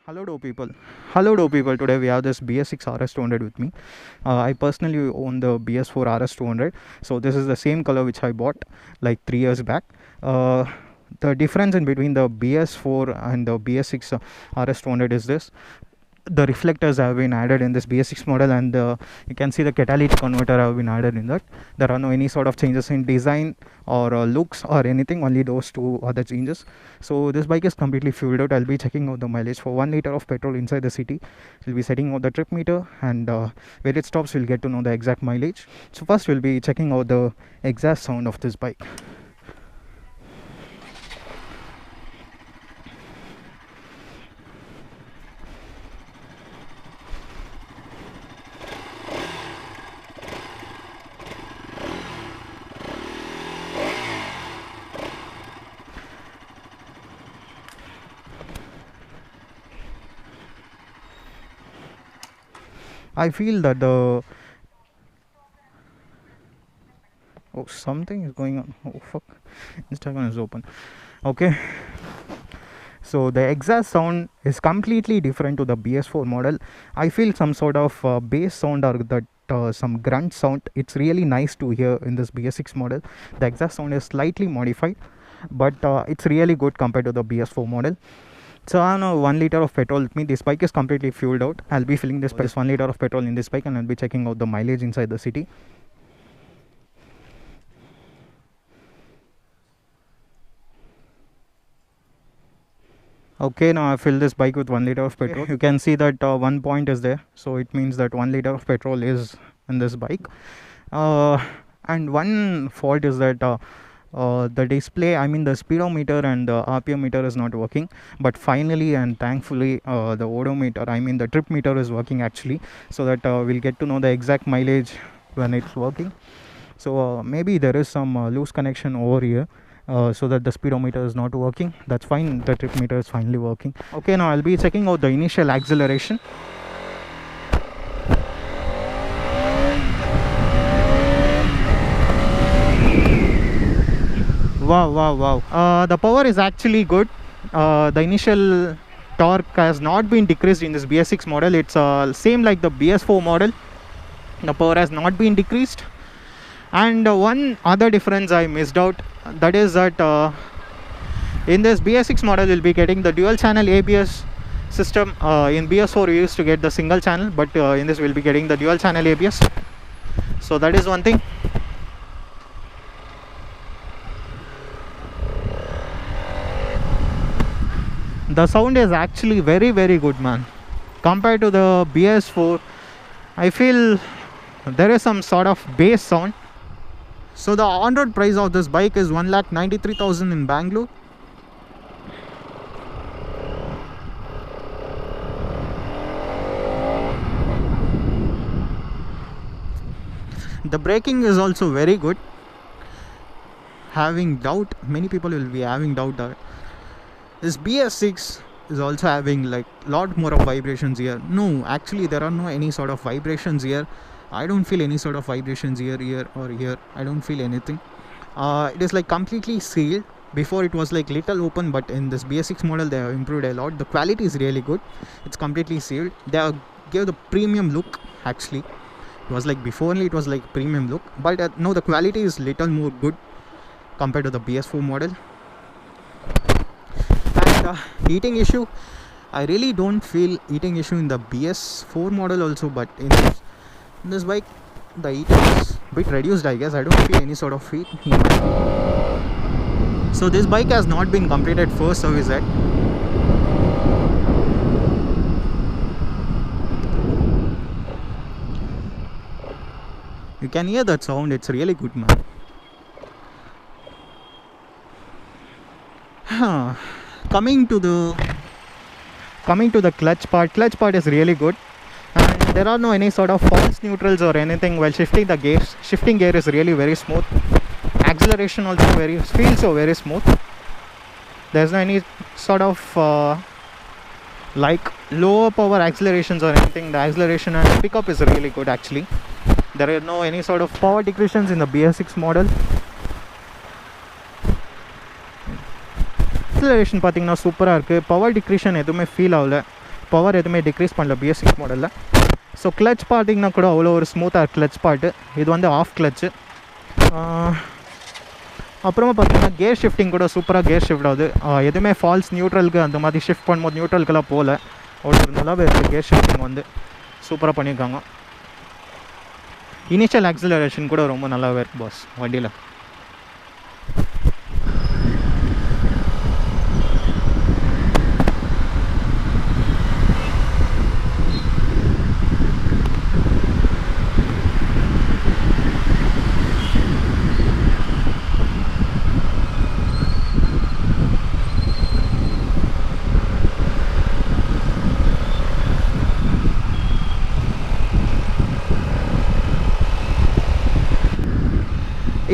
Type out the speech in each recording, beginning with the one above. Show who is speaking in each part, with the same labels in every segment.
Speaker 1: Hello to people. Today we have this BS6 RS200 with me. I personally own the BS4 RS200. So this is the same color which I bought like 3 years back. The difference in between the BS4 and the BS6 RS200 is this: the reflectors have been added in this BS6 model, and you can see the catalytic converter have been added in that. There are no any sort of changes in design or looks or anything, only those two other changes. So this bike is completely fueled out. I'll be checking out the mileage for 1 liter of petrol inside the city. We'll be setting out the trip meter, and where it stops we'll get to know the exact mileage. So first we'll be checking out the exhaust sound of this bike. I feel that something is going on. Oh fuck, Instagram is open. Okay, so the exhaust sound is completely different to the BS4 model. I feel some sort of bass sound or that some grunt sound. It's really nice to hear in this BS6 model. The exhaust sound is slightly modified, but it's really good compared to the BS4 model. So I have 1 liter of petrol with me. This bike is completely fueled out. I'll be filling this 1 liter of petrol in this bike, and I'll be checking out the mileage inside the city. Okay, now I fill this bike with 1 liter of petrol. You can see that 1 point is there, so it means that 1 liter of petrol is in this bike. And one fault is that the display, I mean the speedometer and the RPM meter is not working, but finally and thankfully the odometer, I mean the trip meter is working actually, so that we'll get to know the exact mileage when it's working. So maybe there is some loose connection over here, so that the speedometer is not working. That's fine, the trip meter is finally working. Okay, now I'll be checking out the initial acceleration. Wow. The power is actually good. The initial torque has not been decreased in this BS6 model. It's same like the BS4 model. The power has not been decreased. And one other difference I missed out, that is that in this BS6 model you'll be getting the dual channel ABS system. In BS4 we used to get the single channel, but in this we'll be getting the dual channel ABS. So that is one thing. The sound is actually very good, man. Compared to the BS4, I feel there is some sort of bass sound. So the on-road price of this bike is 1,93,000 in Bangalore. The braking is also very good. Having doubt, many people will be having doubt that this BS6 is also having like lot more of vibrations here. No, actually there are no any sort of vibrations here. I don't feel any sort of vibrations here or here. I don't feel anything. It is like completely sealed. Before it was like little open, but in this BS6 model they have improved a lot. The quality is really good. It's completely sealed. They have gave the premium look actually. It was like before only it was like premium look, but now the quality is little more good compared to the BS4 model. And heating issue, I really don't feel heating issue in the BS4 model also, but in this bike the heat is a bit reduced, I guess. I don't feel any sort of heat. So this bike has not been completed first service yet. You can hear that sound, it's really good, man. Coming to the clutch part is really good, and there are no any sort of false neutrals or anything while shifting the gears. Shifting gear is really very smooth. Acceleration also feels so very smooth. There's no any sort of like lower power accelerations or anything. The acceleration and pickup is really good actually. There are no any sort of power decreases in the BS6 model. Acceleration பார்த்தீங்கன்னா சூப்பராக இருக்குது. Power டிக்ரீஷன் எதுவுமே feel ஆகல. Power எதுவுமே degrees பண்ணல BS6 மாடலில். So clutch பார்த்தீங்கன்னா கூட அவ்வளோ ஒரு ஸ்மூத்தாக கிளச் பார்ட்டு. இது வந்து ஆஃப் கிளச்சு. அப்புறமா பார்த்தீங்கன்னா கேர் ஷிஃப்டிங் கூட சூப்பராக கேர் ஷிஃப்ட் ஆகுது. எதுவுமே ஃபால்ஸ் நியூட்ரலுக்கு அந்த மாதிரி ஷிஃப்ட் பண்ணும்போது நியூட்ரலுக்கெல்லாம் போகல. அவ்வளோ நல்லாவே இருக்குது. கேர் ஷிஃப்டிங் வந்து சூப்பராக பண்ணியிருக்காங்க. இனிஷியல் ஆக்சிலரேஷன் கூட ரொம்ப நல்லாவே இருக்குது பாஸ் வண்டியில்.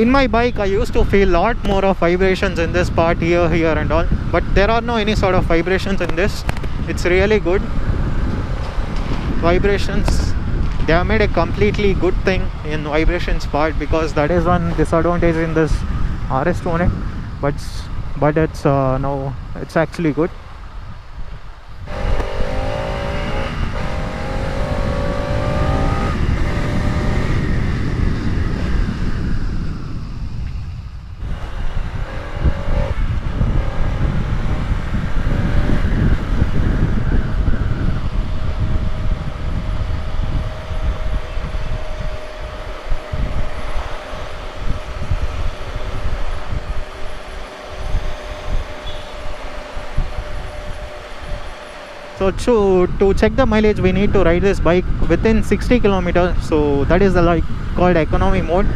Speaker 1: In my bike, I used to feel lot more of vibrations in this part here and all, but there are no any sort of vibrations in this. It's really good. Vibrations, they have made a completely good thing in vibrations part, because that is one disadvantage in this RS200, but it's now it's actually good. So to check the mileage, we need to ride this bike within 60 kilometers. So that is the called economy mode.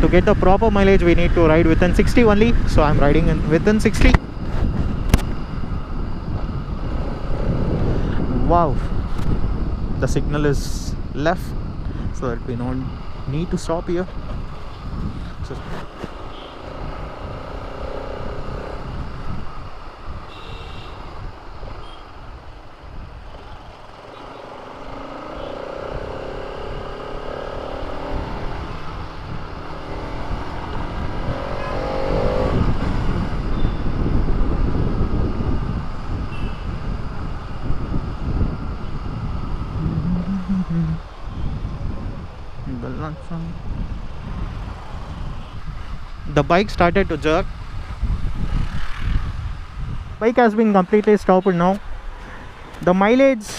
Speaker 1: To get the proper mileage, we need to ride within 60 only. So I'm riding within 60. Wow, the signal is left, so that we don't need to stop here. So the bike started to jerk. Bike has been completely stopped now. The mileage,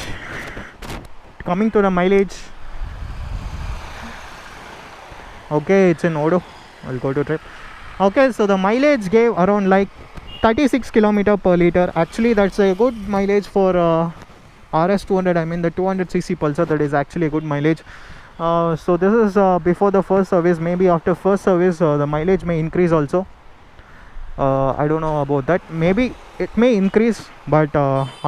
Speaker 1: coming to the mileage, okay, it's in Odo. I'll go to trip. Okay, so the mileage gave around like 36 km per liter. Actually, that's a good mileage for RS200. I mean the 200cc Pulsar, that is actually a good mileage. So this is before the first service. Maybe after first service the mileage may increase also. I don't know about that. Maybe it may increase, but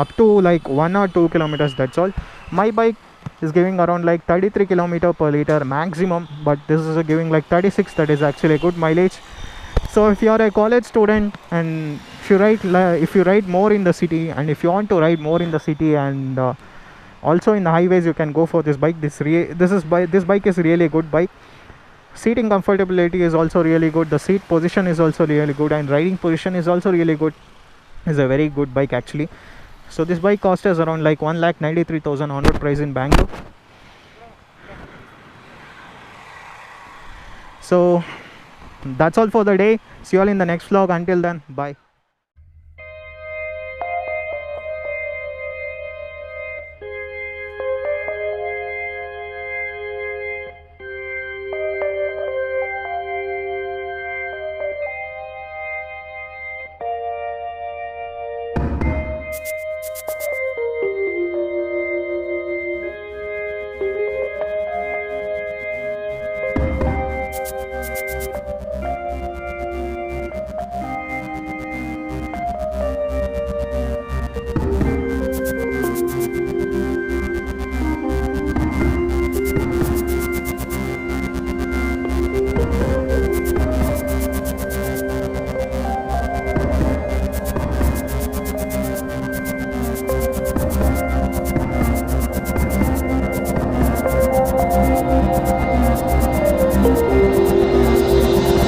Speaker 1: up to like 1 or 2 kilometers, that's all. My bike is giving around like 33 km per liter maximum, but this is giving like 36. That is actually a good mileage. So if you are a college student and if you ride more in the city, and if you want to ride more in the city and also in the highways, you can go for this bike. This bike is really a good bike. Seating comfortability is also really good. The seat position is also really good, and riding position is also really good. It's a very good bike actually. So this bike cost us around like 1,93,000 on road price in Bangalore. So that's all for the day. See you all in the next vlog. Until then, bye.